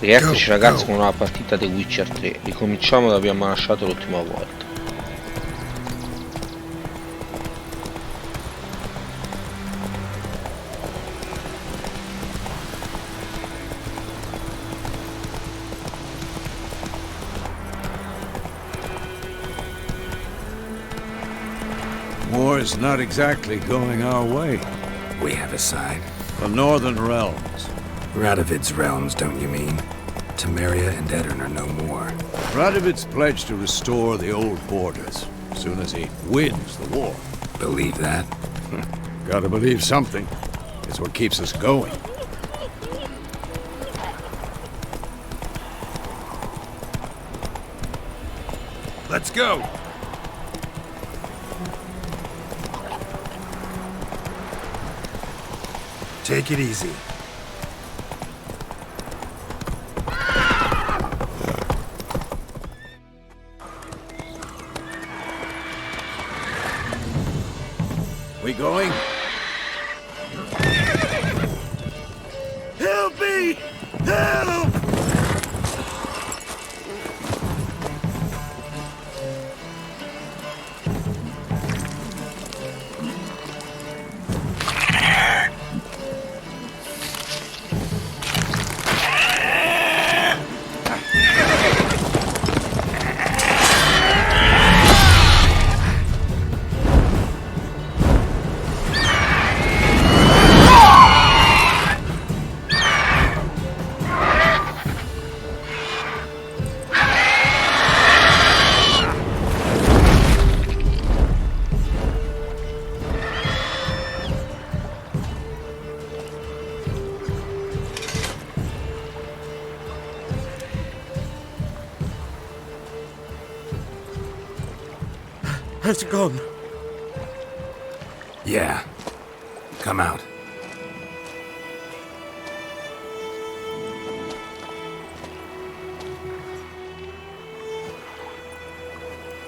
Rieccoci ragazzi con una partita di Witcher 3, ricominciamo da dove abbiamo lasciato l'ultima volta. War's not exactly going our way. We have a side. The Northern Realms. Radovid's realms, don't you mean? Temeria and Edirn are no more. Radovid's pledged to restore the old borders as soon as he wins the war. Believe that? Gotta believe something. It's what keeps us going. Let's go! Take it easy. We going? Help me! Help! Has it gone? Yeah. Come out.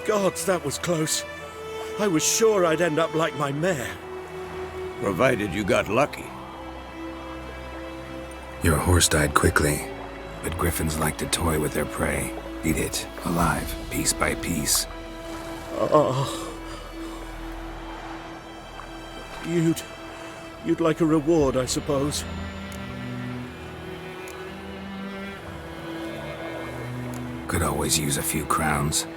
Gods, that was close. I was sure I'd end up like my mare. Provided you got lucky. Your horse died quickly, but griffins like to toy with their prey. Eat it, alive, piece by piece. Oh. You'd like a reward, I suppose. Could always use a few crowns.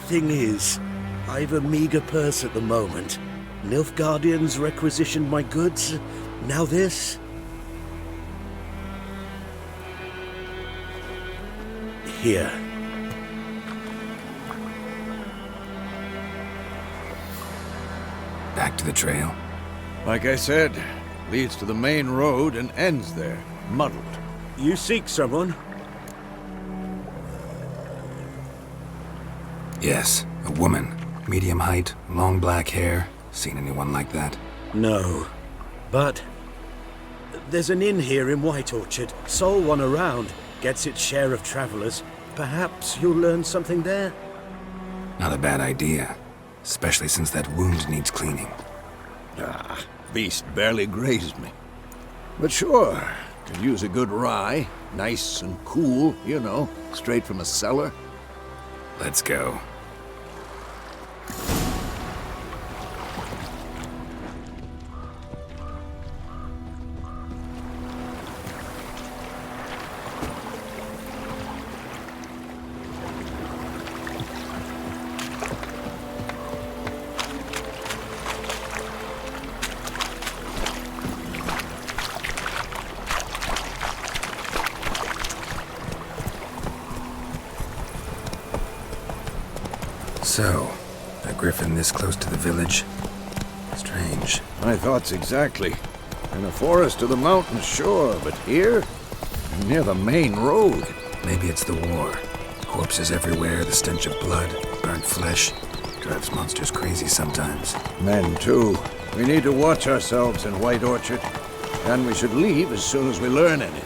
Thing is, I've a meager purse at the moment. Nilfgaardians requisitioned my goods. Now this. Here. Back to the trail. Like I said, leads to the main road and ends there, muddled. You seek someone? Yes, a woman. Medium height, long black hair. Seen anyone like that? No. But there's an inn here in White Orchard. Sole one around. Gets its share of travelers. Perhaps you'll learn something there? Not a bad idea. Especially since that wound needs cleaning. Ah, beast barely grazed me. But sure, could use a good rye. Nice and cool, you know, straight from a cellar. Let's go. So, a griffin this close to the village? Strange. My thoughts exactly. In a forest to the mountains, sure, but here? Near the main road. Maybe it's the war. Corpses everywhere, the stench of blood, burnt flesh. Drives monsters crazy sometimes. Men, too. We need to watch ourselves in White Orchard. And we should leave as soon as we learn anything.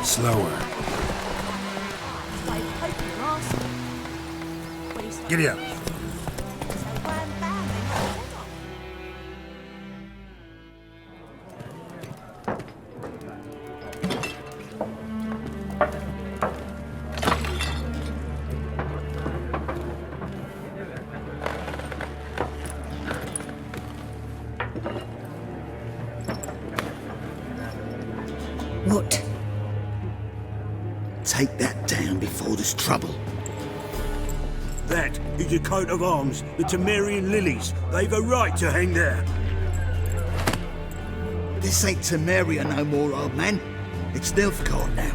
Slower. Giddy up. What? Take that down before there's trouble. That is a coat of arms, the Temerian lilies. They've a right to hang there. This ain't Temeria no more, old man. It's Nilfgaard now.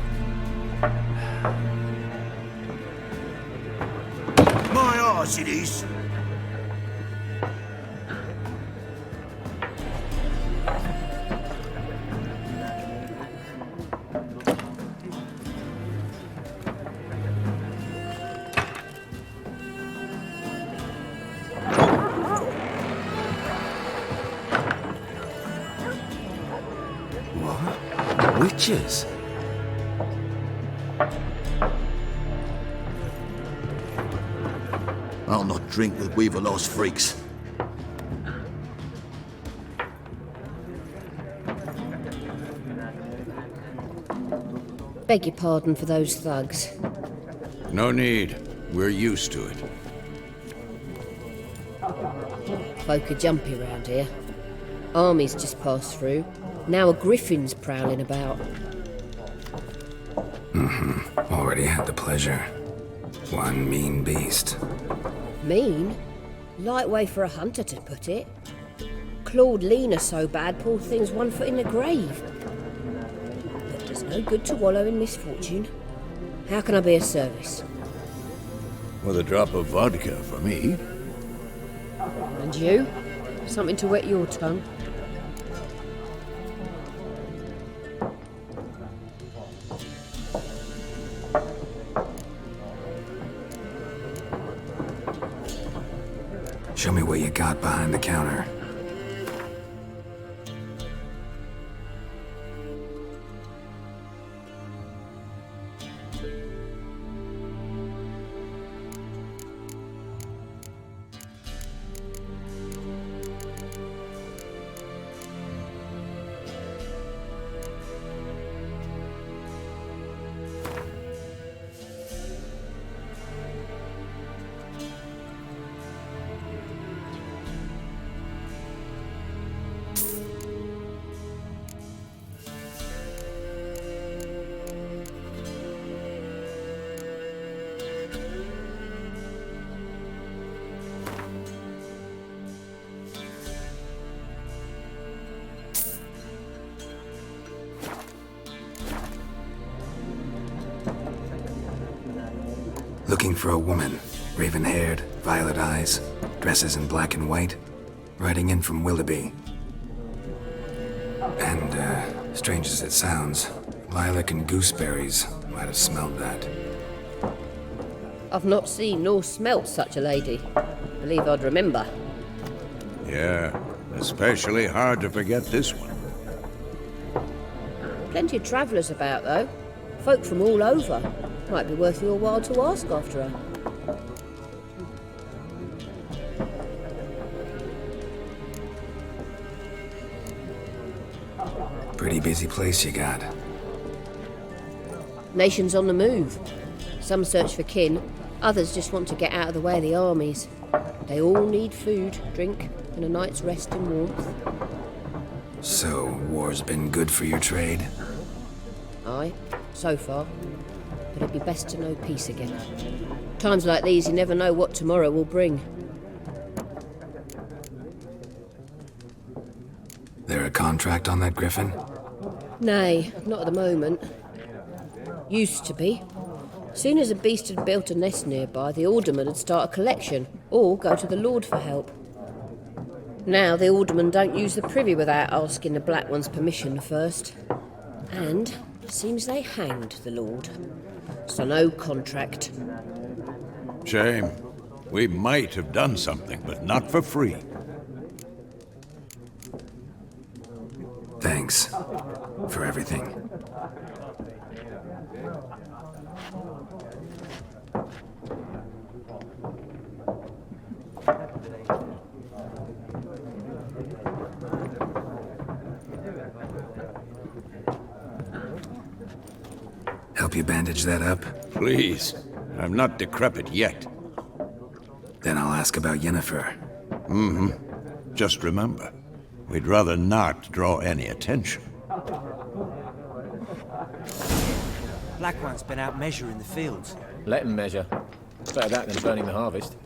My arse it is. Witches? I'll not drink with Weaverlaw's freaks. Beg your pardon for those thugs. No need. We're used to it. Folk are jumpy round here. Armies just passed through. Now a griffin's prowling about. Already had the pleasure. One mean beast. Mean? Light way for a hunter to put it. Clawed Lena so bad, poor thing's 1 foot in the grave. But there's no good to wallow in misfortune. How can I be of service? With a drop of vodka for me. And you? Something to wet your tongue? Show me what you got behind the counter. Looking for a woman. Raven-haired, violet eyes, dresses in black and white. Riding in from Willoughby. And, strange as it sounds, lilac and gooseberries might have smelled that. I've not seen nor smelt such a lady. Believe I'd remember. Yeah, especially hard to forget this one. Plenty of travellers about, though. Folk from all over. Might be worth your while to ask after her. Pretty busy place you got. Nations on the move. Some search for kin, others just want to get out of the way of the armies. They all need food, drink, and a night's rest and warmth. So, war's been good for your trade? Aye, so far. But it'd be best to know peace again. Times like these, you never know what tomorrow will bring. There a contract on that griffin? Nay, not at the moment. Used to be. Soon as a beast had built a nest nearby, the alderman would start a collection, or go to the lord for help. Now the aldermen don't use the privy without asking the Black One's permission first. And seems they hanged the lord. So no contract. Shame. We might have done something, but not for free. Thanks for everything. Help you bandage that up? Please. I'm not decrepit yet. Then I'll ask about Yennefer. Just remember, we'd rather not draw any attention. Black One's been out measuring the fields. Let him measure. Better that than burning the harvest.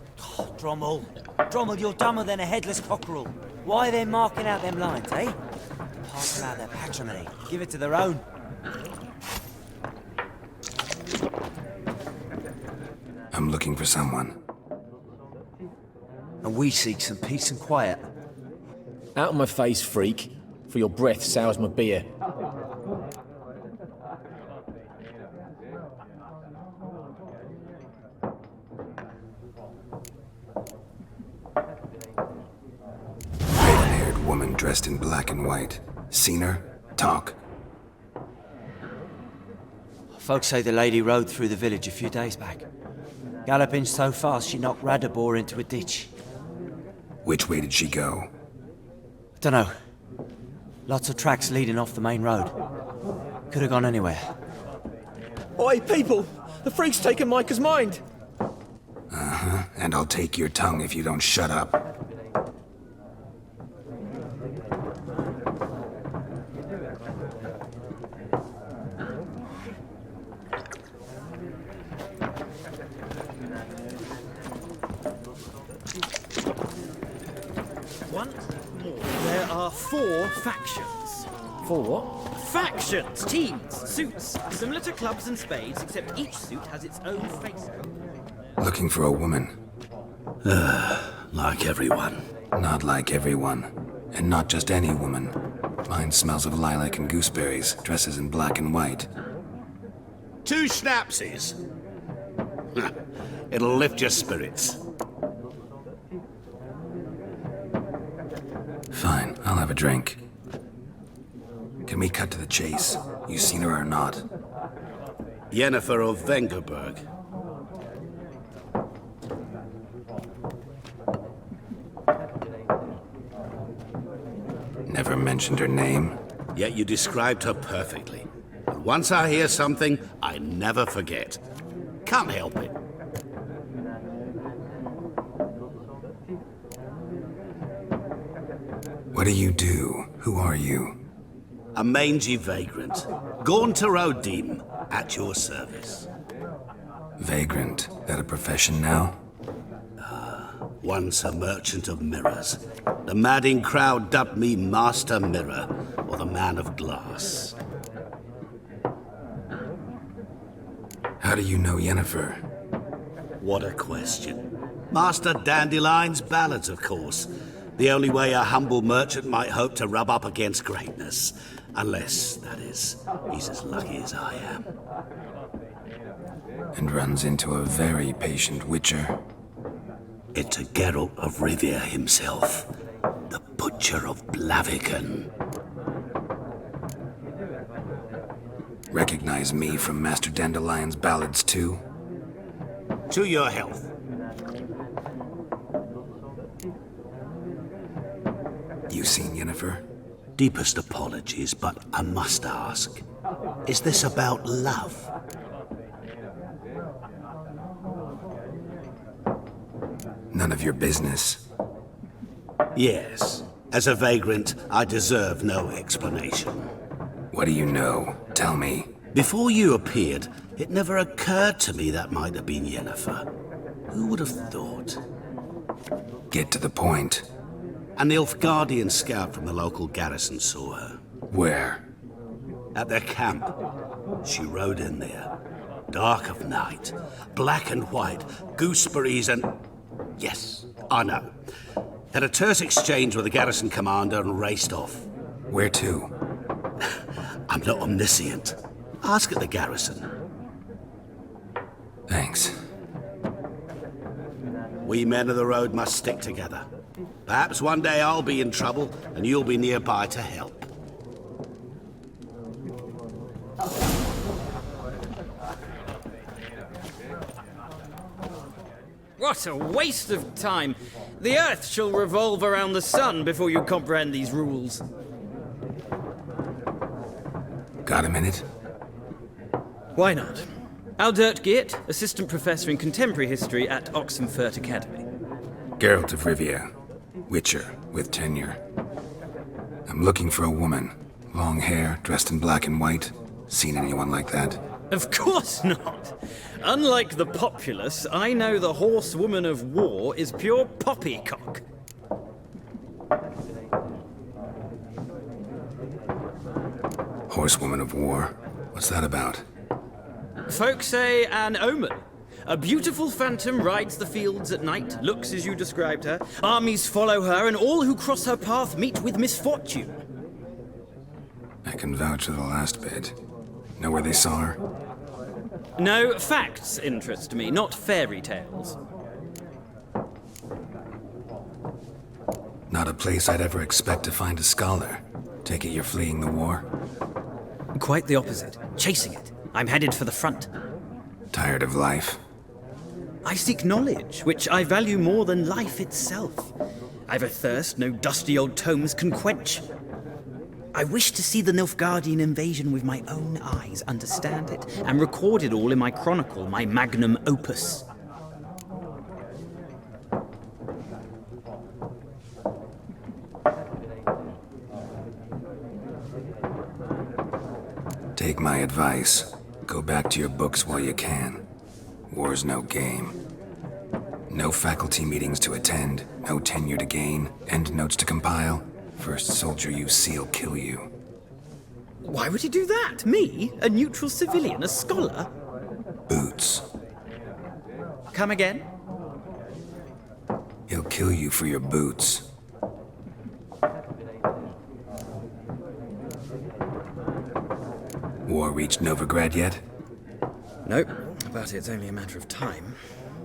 Drommel. Drommel, you're dumber than a headless cockerel. Why are they marking out them lines, eh? Pass them out their patrimony. Give it to their own. I'm looking for someone. And we seek some peace and quiet. Out of my face, freak. For your breath sours my beer. Red-haired woman dressed in black and white. Seen her? Talk. Folks say the lady rode through the village a few days back. Galloping so fast she knocked Radabor into a ditch. Which way did she go? Dunno. Lots of tracks leading off the main road. Could have gone anywhere. Oi, people! The freak's taken Micah's mind! Uh-huh, and I'll take your tongue if you don't shut up. There are 4 factions. For what? Factions! Teams! Suits! Similar to clubs and spades, except each suit has its own face. Looking for a woman. Like everyone. Not like everyone. And not just any woman. Mine smells of lilac and gooseberries, dresses in black and white. 2 schnapsies. It'll lift your spirits. Fine, I'll have a drink. Can we cut to the chase? You seen her or not? Yennefer of Vengerberg. Never mentioned her name? Yet you described her perfectly. And once I hear something, I never forget. Can't help it. What do you do? Who are you? A mangy vagrant. Gaunter Odim, at your service. Vagrant. That a profession now? Once a merchant of mirrors. The madding crowd dubbed me Master Mirror, or the Man of Glass. How do you know Yennefer? What a question. Master Dandelion's ballads, of course. The only way a humble merchant might hope to rub up against greatness. Unless, that is, he's as lucky as I am. And runs into a very patient witcher. It's a Geralt of Rivia himself. The Butcher of Blaviken. Recognize me from Master Dandelion's ballads too? To your health. You seen Yennefer? Deepest apologies, but I must ask. Is this about love? None of your business. Yes. As a vagrant, I deserve no explanation. What do you know? Tell me. Before you appeared, it never occurred to me that might have been Yennefer. Who would have thought? Get to the point. An Nilfgaardian scout from the local garrison saw her. Where? At their camp. She rode in there. Dark of night. Black and white. Gooseberries and... Yes, I know. Had a terse exchange with the garrison commander and raced off. Where to? I'm not omniscient. Ask at the garrison. Thanks. We men of the road must stick together. Perhaps one day I'll be in trouble and you'll be nearby to help. What a waste of time. The Earth shall revolve around the sun before you comprehend these rules. Got a minute? Why not? Aldert Geert, Assistant Professor in Contemporary History at Oxenfurt Academy. Geralt of Rivia, Witcher with tenure. I'm looking for a woman. Long hair, dressed in black and white. Seen anyone like that? Of course not. Unlike the populace, I know the horsewoman of war is pure poppycock. Horsewoman of war? What's that about? Folk say an omen. A beautiful phantom rides the fields at night, looks as you described her. Armies follow her, and all who cross her path meet with misfortune. I can vouch for the last bit. Know where they saw her? No, facts interest me, not fairy tales. Not a place I'd ever expect to find a scholar. Take it you're fleeing the war? Quite the opposite. Chasing it. I'm headed for the front. Tired of life? I seek knowledge, which I value more than life itself. I've a thirst no dusty old tomes can quench. I wish to see the Nilfgaardian invasion with my own eyes, understand it, and record it all in my chronicle, my magnum opus. Take my advice. Go back to your books while you can. War's no game. No faculty meetings to attend, no tenure to gain, end notes to compile. First soldier you see'll kill you. Why would he do that? Me? A neutral civilian? A scholar? Boots. Come again? He'll kill you for your boots. War reached Novigrad yet? Nope, but it's only a matter of time.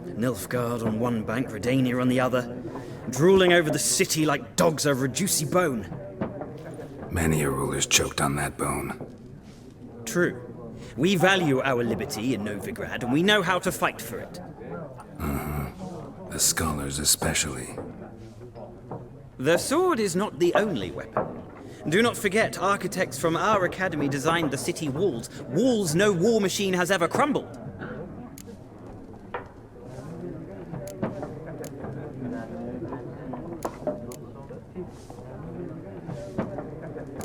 Nilfgaard on one bank, Redania on the other, drooling over the city like dogs over a juicy bone. Many a ruler's choked on that bone. True. We value our liberty in Novigrad, and we know how to fight for it. The scholars especially. The sword is not the only weapon. Do not forget, architects from our academy designed the city walls. Walls no war machine has ever crumbled.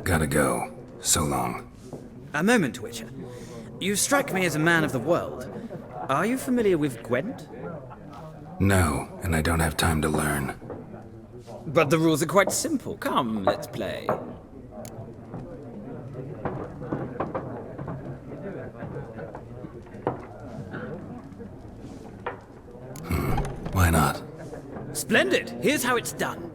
Gotta go. So long. A moment, Witcher. You strike me as a man of the world. Are you familiar with Gwent? No, and I don't have time to learn. But the rules are quite simple. Come, let's play. Why not? Splendid! Here's how it's done.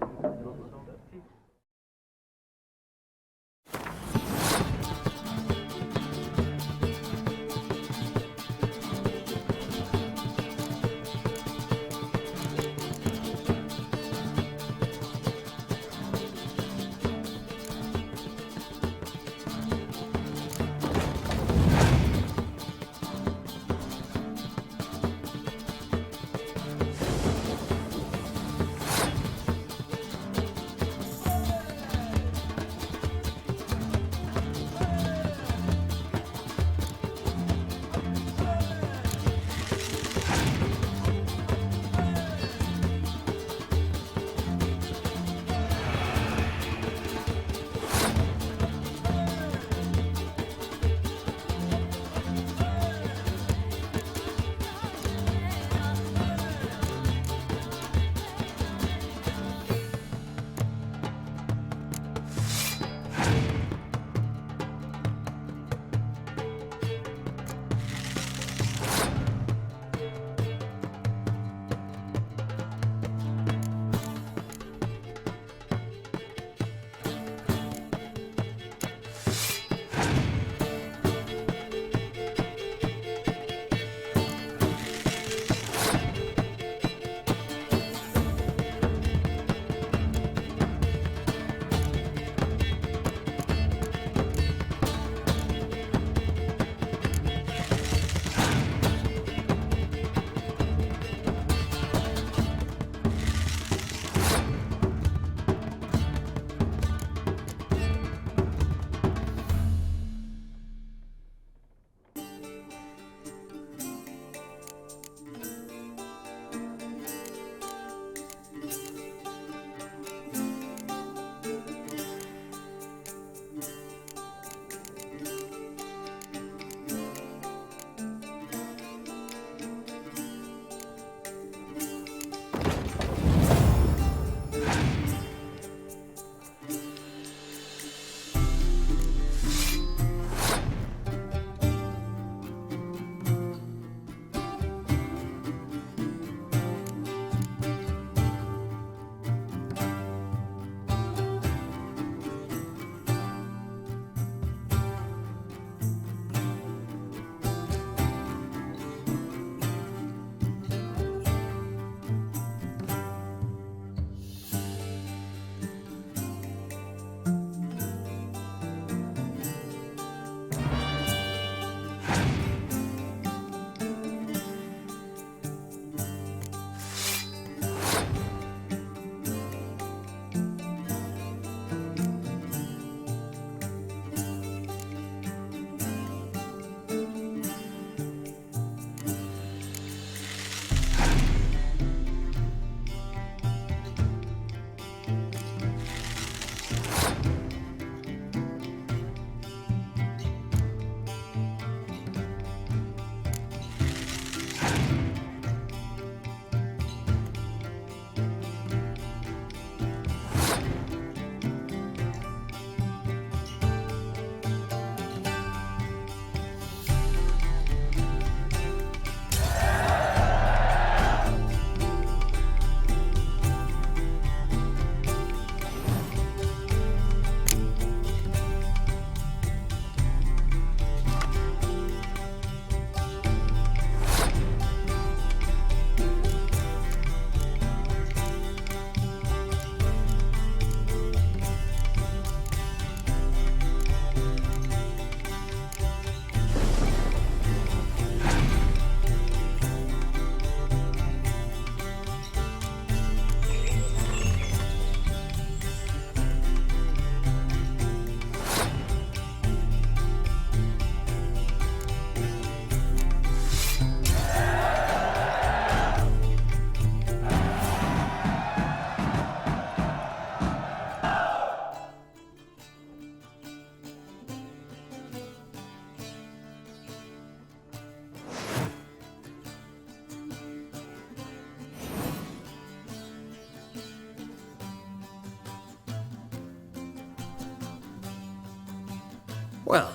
Well,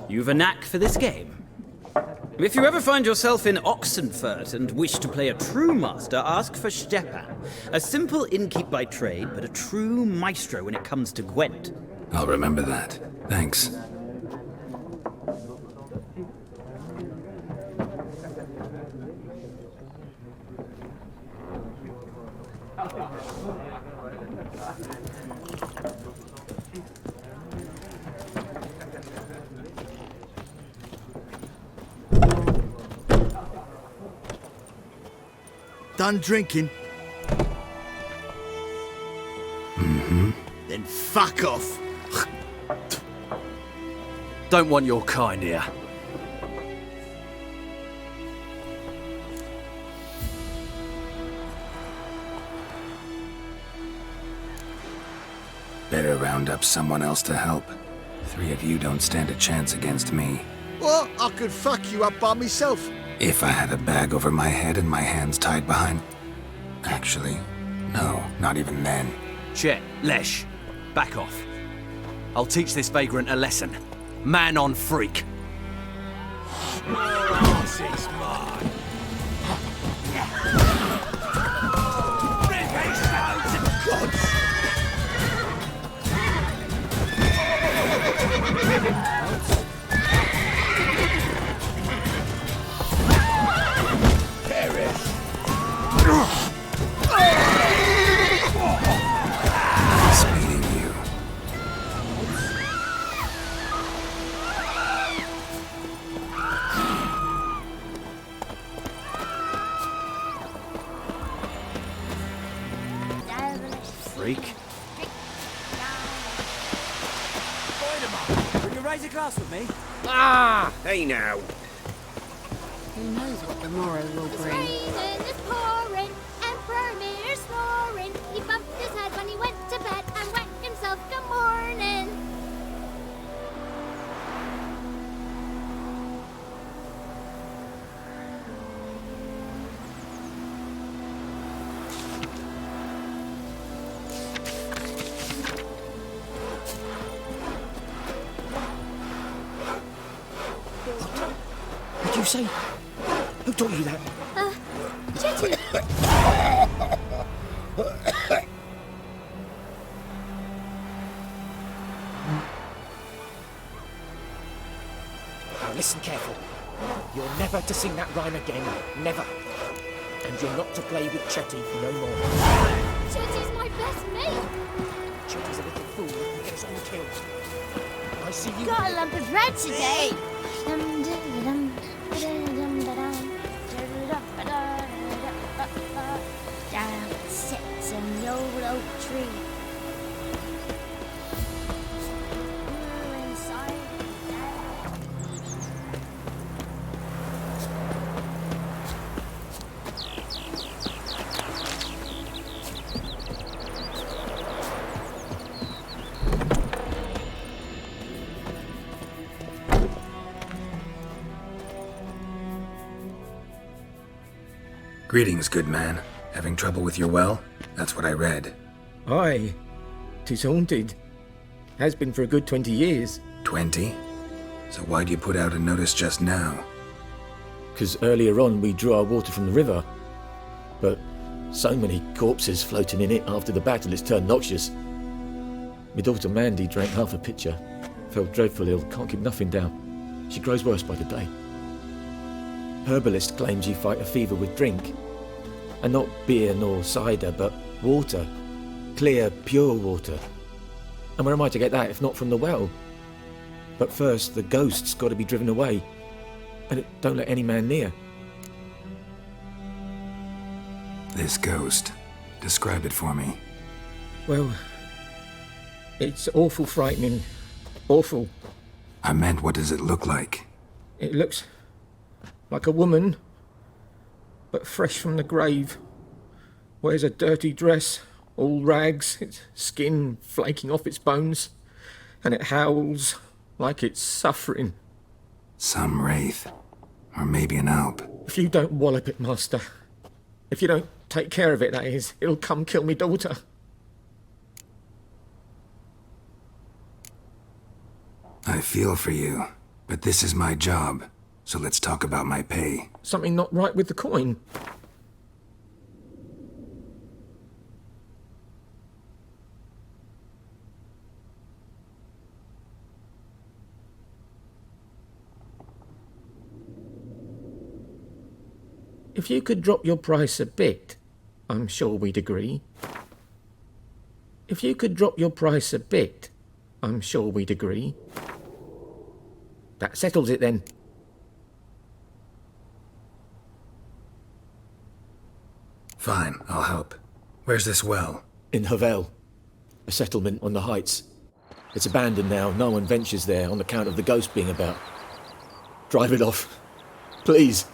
you've a knack for this game. If you ever find yourself in Oxenfurt and wish to play a true master, ask for Stepan. A simple innkeep by trade, but a true maestro when it comes to Gwent. I'll remember that. Thanks. Done drinking? Mm-hmm. Then fuck off. Don't want your kind here. Better round up someone else to help. 3 of you don't stand a chance against me. Well, I could fuck you up by myself. If I had a bag over my head and my hands tied behind... Actually, no, not even then. Chet, Lesh, back off. I'll teach this vagrant a lesson. Man on freak. Speeding you. Freak. Will you raise a glass with me? Hey now. Who knows what the morrow will It's bring? raining, it's pouring, Emperor Mirror's snoring. He bumped his head when he went to bed and whacked himself good morning. What did you say? Who taught you that? Jetty. Now listen careful. You're never to sing that rhyme again. Never. And you're not to play with Chetty no more. Jetty's my best mate. Chetty's a little fool who gets all killed. I see you. Got a lump of bread today. Down sits in the old oak tree. We're inside there. Greetings, good man. Having trouble with your well? That's what I read. Aye. 'Tis haunted. Has been for a good 20 years. 20? So why'd you put out a notice just now? 'Cause earlier on we drew our water from the river. But so many corpses floating in it after the battle it's turned noxious. My daughter Mandy drank half a pitcher. Fell dreadful ill, can't keep nothing down. She grows worse by the day. Herbalist claims you fight a fever with drink. And not beer nor cider, but water. Clear, pure water. And where am I to get that if not from the well? But first, the ghost's got to be driven away. And it don't let any man near. This ghost. Describe it for me. Well, it's awful frightening. Awful. I meant, what does it look like? It looks like a woman, but fresh from the grave. Wears a dirty dress, all rags, its skin flaking off its bones, and it howls like it's suffering. Some wraith. Or maybe an alp. If you don't wallop it, Master, if you don't take care of it, that is, it'll come kill me daughter. I feel for you, but this is my job, so let's talk about my pay. Something not right with the coin? If you could drop your price a bit, I'm sure we'd agree. If you could drop your price a bit, I'm sure we'd agree. That settles it then. Fine, I'll help. Where's this well? In Havel, a settlement on the heights. It's abandoned now. No one ventures there on account of the ghost being about. Drive it off, please.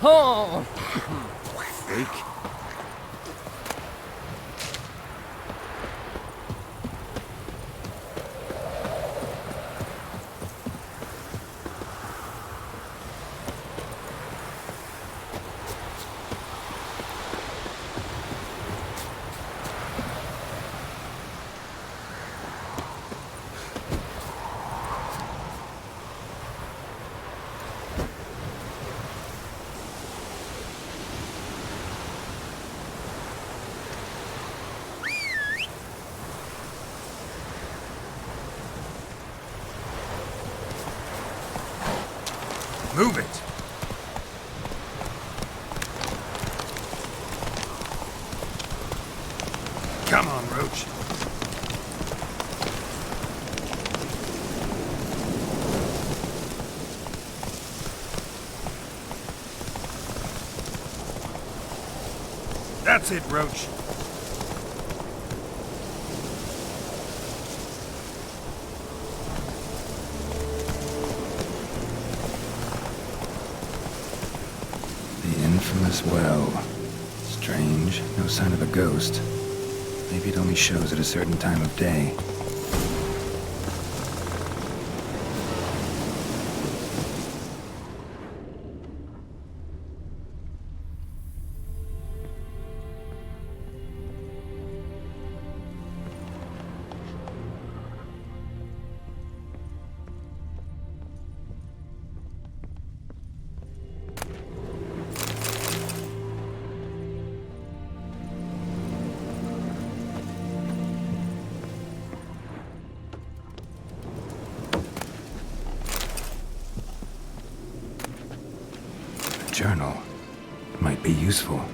Oh! Freak. Move it! Come on, Roach. That's it, Roach. Infamous well. Strange, no sign of a ghost. Maybe it only shows at a certain time of day. Journal might be useful.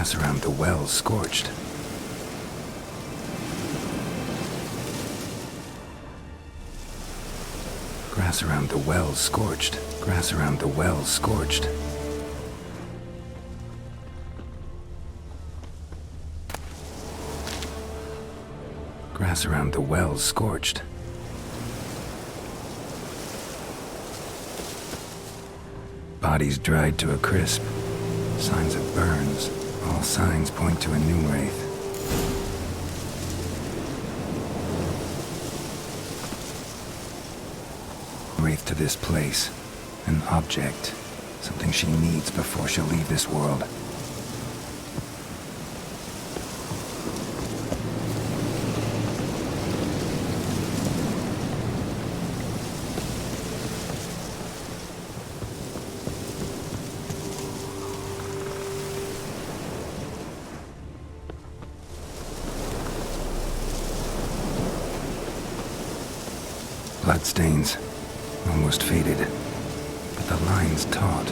Grass around the well scorched. Grass around the well scorched. Grass around the well scorched. Grass around the well scorched. Bodies dried to a crisp. Signs of burns. All signs point to a new wraith. Wraith to this place. An object. Something she needs before she'll leave this world. Bloodstains. Almost faded. But the line's taut.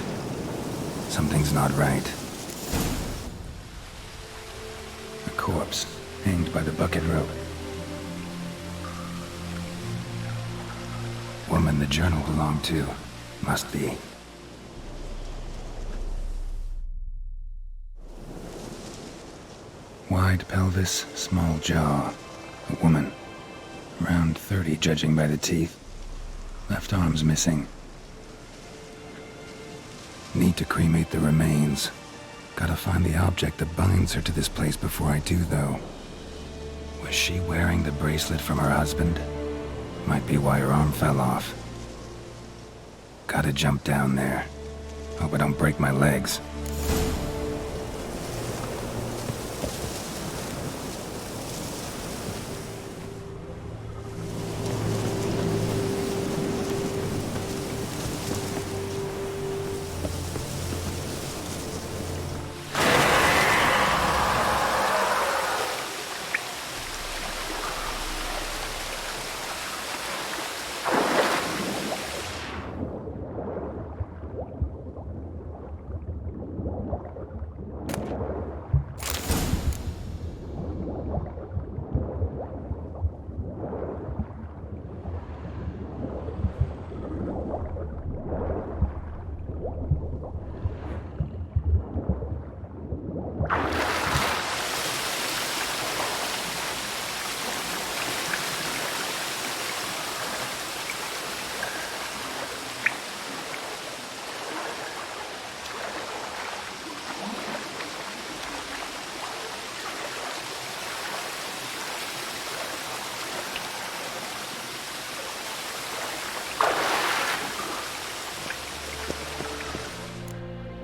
Something's not right. A corpse, hanged by the bucket rope. Woman the journal belonged to. Must be. Wide pelvis, small jaw. A woman. Around 30, judging by the teeth. Left arm's missing. Need to cremate the remains. Gotta find the object that binds her to this place before I do, though. Was she wearing the bracelet from her husband? Might be why her arm fell off. Gotta jump down there. Hope I don't break my legs.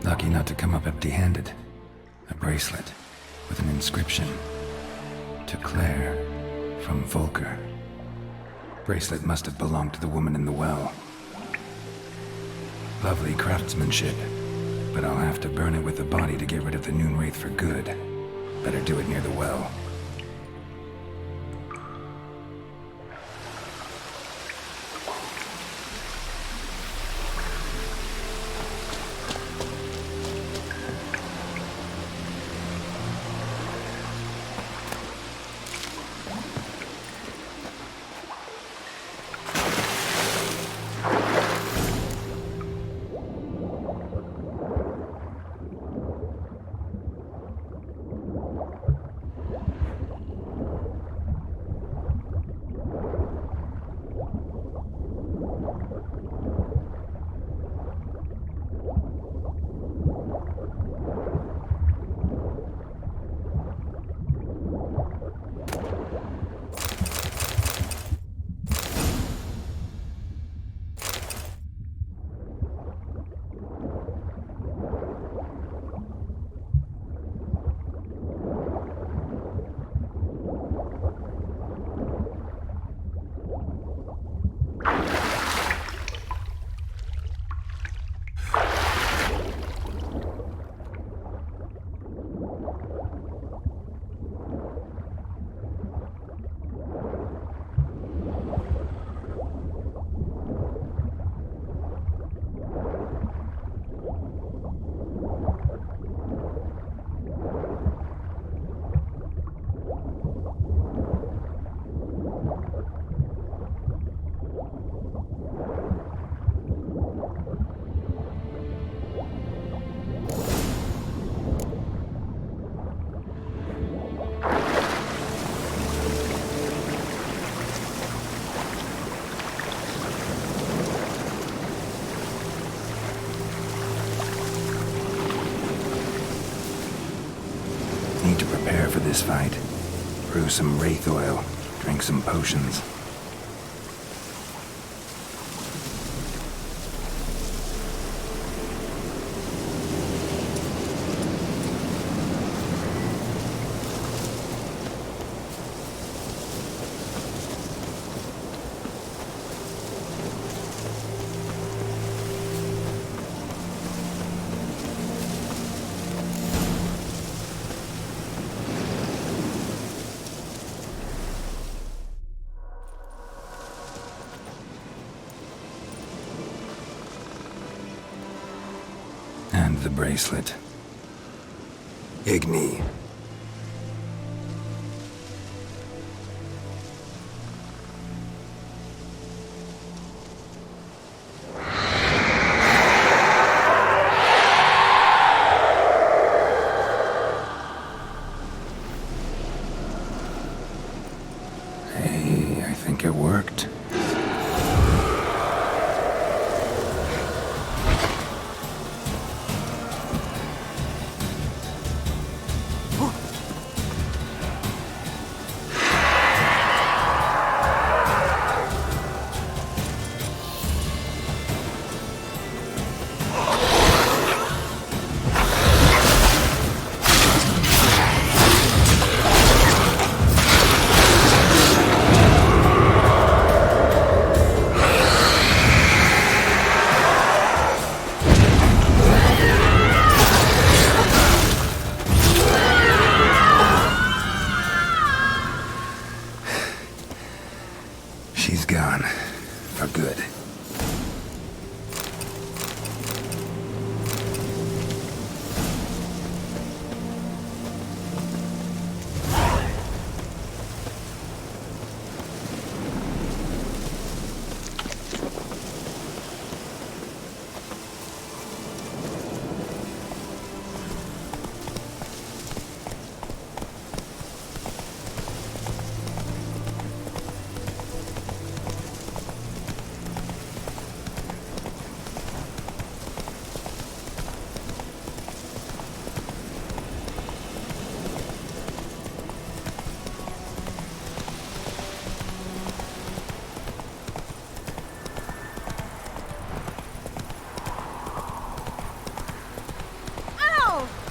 Lucky not to come up empty-handed. A bracelet with an inscription. To Claire, from Volker. Bracelet must have belonged to the woman in the well. Lovely craftsmanship, but I'll have to burn it with the body to get rid of the Noon Wraith for good. Better do it near the well. Need to prepare for this fight. Brew some wraith oil, drink some potions. And the bracelet. Igni. Hey, I think it worked. She's gone. For good.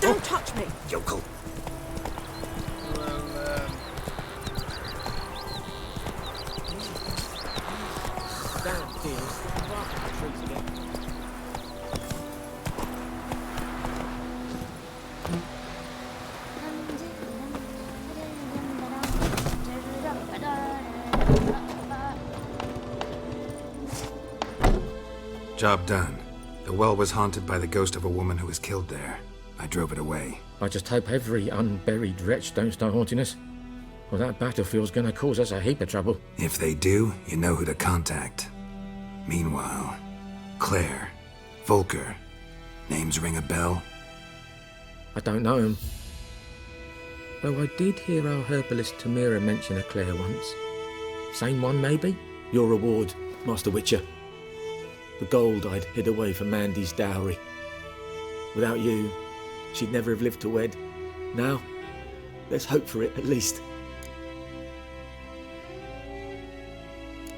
Don't touch me! Yokel. Job done. The well was haunted by the ghost of a woman who was killed there. I drove it away. I just hope every unburied wretch don't start haunting us. Well, that battlefield's gonna cause us a heap of trouble. If they do, you know who to contact. Meanwhile, Claire, Volker, names ring a bell? I don't know him. Though I did hear our herbalist Tamira mention a Claire once. Same one, maybe? Your reward, Master Witcher. The gold I'd hid away for Mandy's dowry. Without you, she'd never have lived to wed. Now, let's hope for it, at least.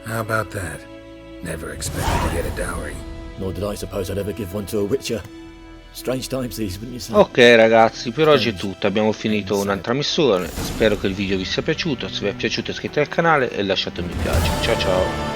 How about that? Never expected to get a dowry. Nor did I suppose I'd ever give one to a Witcher. Strange times these, wouldn't you say? Ok ragazzi, per oggi è tutto, abbiamo finito un'altra missione, spero che il video vi sia piaciuto, se vi è piaciuto iscrivetevi al canale e lasciate un mi piace, ciao ciao!